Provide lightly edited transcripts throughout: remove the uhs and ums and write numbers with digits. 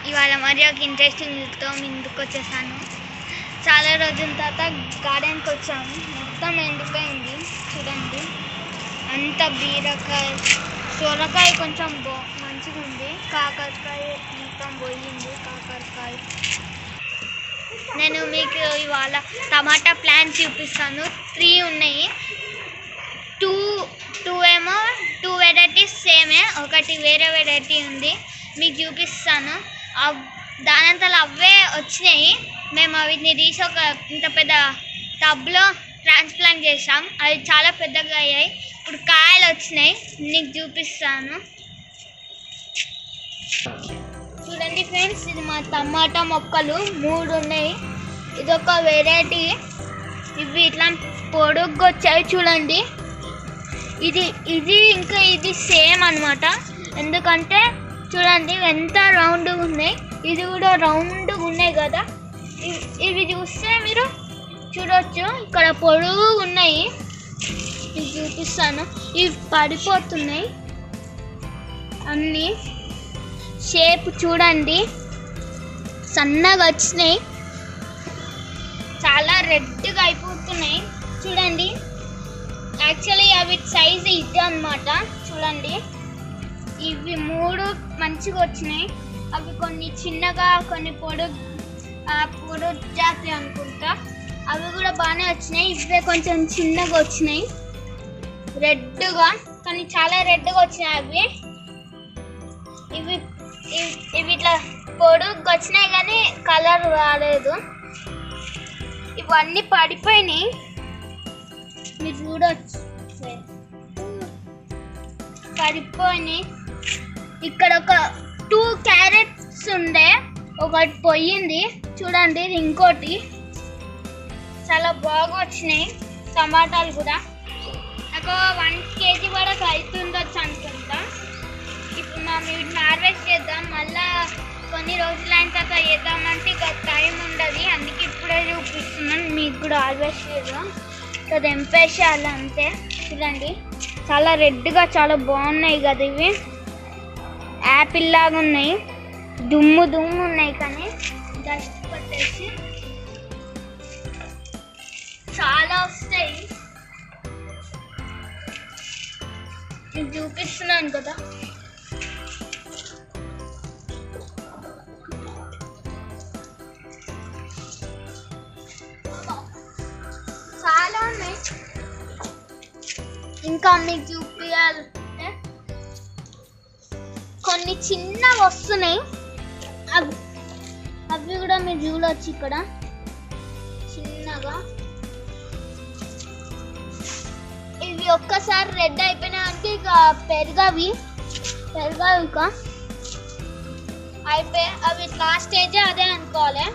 ఇవాళ మరి ఒక ఇంట్రెస్టింగ్తో ముందుకు వచ్చేసాను. చాలా రోజుల తర్వాత గార్డెన్కి వచ్చాము. మొత్తం ఎండిపోయింది చూడండి. అంత బీరకాయ, సొరకాయ కొంచెం మంచిగా ఉంది. కాకరకాయ మొత్తం పోయింది. కాకరకాయ నేను మీకు ఇవాళ టమాటా ప్లాంట్ చూపిస్తాను. 3 ఉన్నాయి. 2 ఏమో 2 వెరైటీస్ సేమే, ఒకటి వేరే వెరైటీ ఉంది. మీకు చూపిస్తాను. దానంతలో అవే వచ్చినాయి. మేము వీటిని తీసి ఒక ఇంత పెద్ద టబ్లో ట్రాన్స్ప్లాంట్ చేసాం. అవి చాలా పెద్దగా అయ్యాయి. ఇప్పుడు కాయలు వచ్చినాయి. నీకు చూపిస్తాను చూడండి ఫ్రెండ్స్. ఇది మా టమాటా మొక్కలు 3 ఉన్నాయి. ఇదొక వెరైటీ. ఇవి ఇట్లా పొడుగ్గా వచ్చాయి చూడండి. ఇది ఇంకా ఇది సేమ్ అన్నమాట. ఎందుకంటే చూడండి ఎంత రౌండ్గా ఉన్నాయి. ఇది కూడా రౌండ్గా ఉన్నాయి కదా. ఇవి చూస్తే మీరు చూడవచ్చు. ఇక్కడ పొడుగు ఉన్నాయి. ఇది చూపిస్తాను. ఇవి పడిపోతున్నాయి అన్నీ. షేప్ చూడండి సన్నగా వచ్చినాయి. చాలా రెడ్గా అయిపోతున్నాయి చూడండి. యాక్చువల్లీ అవి సైజు ఇది అన్నమాట. చూడండి ఇవి 3 మంచిగా వచ్చినాయి. అవి కొన్ని చిన్నగా, కొన్ని పొడుగు జాతి అనుకుంటా. అవి కూడా బాగానే వచ్చినాయి. ఇవే కొంచెం చిన్నగా వచ్చినాయి, రెడ్గా, కానీ చాలా రెడ్గా వచ్చినాయి అవి. ఇవి ఇట్లా పొడుగు వచ్చినాయి కానీ కలర్ రాలేదు. ఇవన్నీ పడిపోయినాయి. మీరు చూడవచ్చు పడిపోయినాయి. ఇక్కడ ఒక 2 క్యారెట్స్ ఉండే, ఒకటి పోయింది చూడండి. ఇంకోటి చాలా బాగా వచ్చినాయి టమాటాలు కూడా. నాకు 1 kg వరకు అవుతుండొచ్చు అనుకుంటా. ఇప్పుడు మనం వీటిని హార్వెస్ట్ చేద్దాం. మళ్ళీ కొన్ని రోజులు అయిన తర్వాత చేద్దామంటే ఇక టైం ఉండదు. అందుకే ఇప్పుడే చూపిస్తున్నాను మీకు కూడా. హార్వెస్ట్ చేద్దాం కదా, తెంపేసేయాలి అంతే. చూడండి చాలా రెడ్గా చాలా బాగున్నాయి కదా. ఇవి యాపిల్ లాగా ఉన్నాయి. దుమ్ము ఉన్నాయి కానీ డస్ట్ పట్టేసి చాలా వస్తాయి. మీకు చూపిస్తున్నాను కదా. చాలా ఉన్నాయి. ఇంకా మీకు చూపించాలంటే కొన్ని చిన్నవి వస్తున్నాయి. అవి కూడా మీరు చూడవచ్చు ఇక్కడ చిన్నగా. ఇవి ఒక్కసారి రెడ్ అయిపోయినాయంటే ఇక పెరగవి ఇక అయిపోయి. అవి లాస్ట్ స్టేజ్ అదే అనుకోవాలి.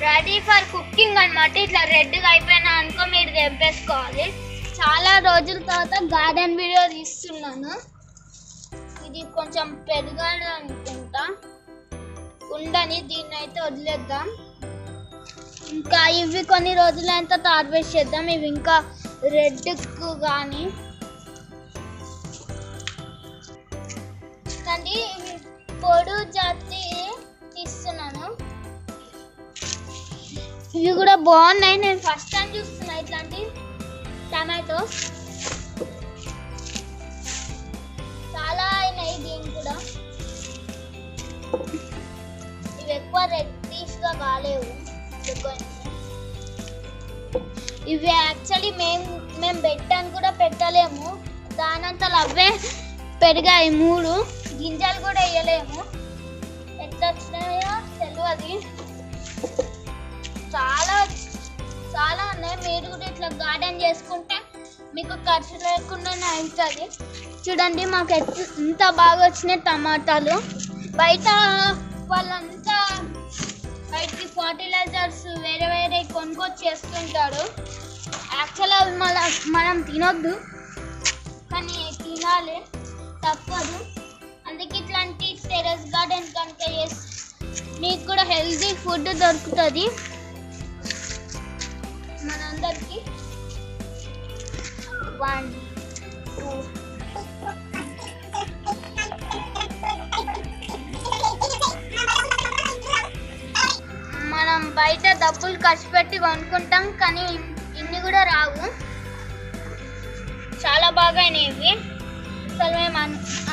రెడీ ఫర్ కుకింగ్ అన్నమాట. ఇట్లా రెడ్గా అయిపోయినా అనుకో మీరు తెంపేసుకోవాలి. చాలా రోజుల తర్వాత గార్డెన్ వీడియో తీస్తున్నాను. ఇది కొంచెం పెరగాలి అనుకుంటా. ఉండని, దీన్ని అయితే వదిలేద్దాం. ఇంకా ఇవి కొన్ని రోజులైన తర్వాత హార్వెస్ట్ చేద్దాం. ఇవి ఇంకా రెడ్కు కానీ కానీ ఇవి పొడు జాతి తీస్తున్నాను. ఇవి కూడా బాగున్నాయి. నేను ఫస్ట్ టైం చూస్తున్నా ఇట్లాంటి టమాటో. చాలా అయినాయి దీన్ని కూడా. ఇవి ఎక్కువ రెడ్డిష్గా కాలేవు. ఇవి యాక్చువల్లీ మేము పెట్టాను కూడా పెట్టలేము. దానంతలో అవే పెరిగాయి. 3 గింజలు కూడా వేయలేము. ఎట్లా వచ్చినాయో తెలియదు. చాలా ఉన్నాయి. మీరు కూడా ఇట్లా గార్డెన్ చేసుకుంటే మీకు ఖర్చు లేకుండానే అవుతుంది. చూడండి మాకు ఎంత బాగా వచ్చినాయి టమాటాలు. బయట వాళ్ళంతా బయటికి ఫర్టిలైజర్స్ వేరే కొనుక్కొచ్చి చేస్తుంటారు. యాక్చువల్గా అవి మనం తినొద్దు, కానీ తినాలి, తప్పదు. అందుకే ఇట్లాంటి టెర్రస్ గార్డెన్ కనుక చేస్తే మీకు కూడా హెల్తీ ఫుడ్ దొరుకుతుంది మనందరికీ. 1 2 డబ్బులు ఖర్చు పెట్టి కొనుక్కుంటాం, కానీ ఇన్ని కూడా రావు. చాలా బాగా అయినాయి ఇవి. అసలు మేము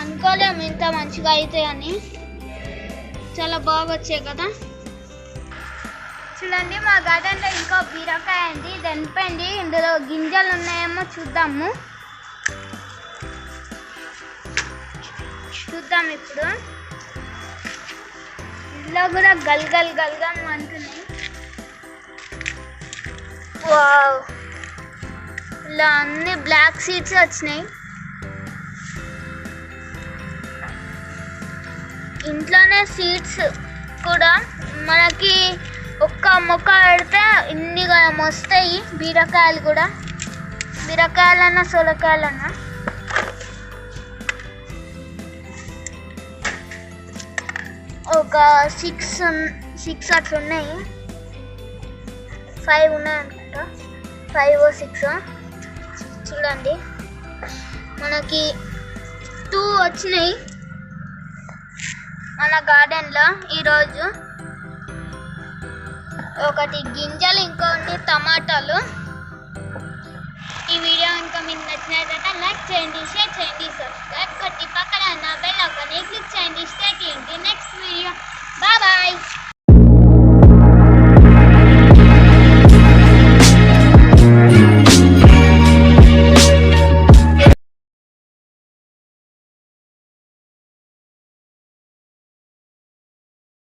అనుకోలేము ఇంత మంచిగా అవుతాయని. చాలా బాగా వచ్చాయి కదా. చూడండి మా గార్డెన్లో ఇంకో బీరకాయ ఉంది, దెనిపోయింది. ఇందులో గింజలు ఉన్నాయేమో చూద్దాం ఇప్పుడు. ఇందులో కూడా గల్గల్ గల్గల్ అంటున్నాయి. వావ్, ఇలా అన్ని బ్లాక్ సీడ్స్ వచ్చినాయి. ఇంట్లోనే సీడ్స్ కూడా మనకి ఒక్క మొక్క పెడితే ఇన్నిగా వస్తాయి. బీరకాయలు కూడా, బీరకాయలన్నా సొరకాయలన్నా. ఒక 6 అట్లా ఉన్నాయి, 5 ఉన్నాయి అనుకుంటా, 5 or 6. చూడండి మనకి 2 వచ్చినాయి మన గార్డెన్లో ఈరోజు. ఒకటి గింజలు, ఇంకొకటి టమాటాలు. ఈ వీడియో ఇంకా మీకు నచ్చినట్లయితే లైక్ చేయండి, షేర్ చేయండి, సబ్స్క్రైబ్ కొట్టి పక్కన ఉన్న బెల్ ఐకాన్ని క్లిక్ చేయండి. Stay tuned to next video. Bye bye.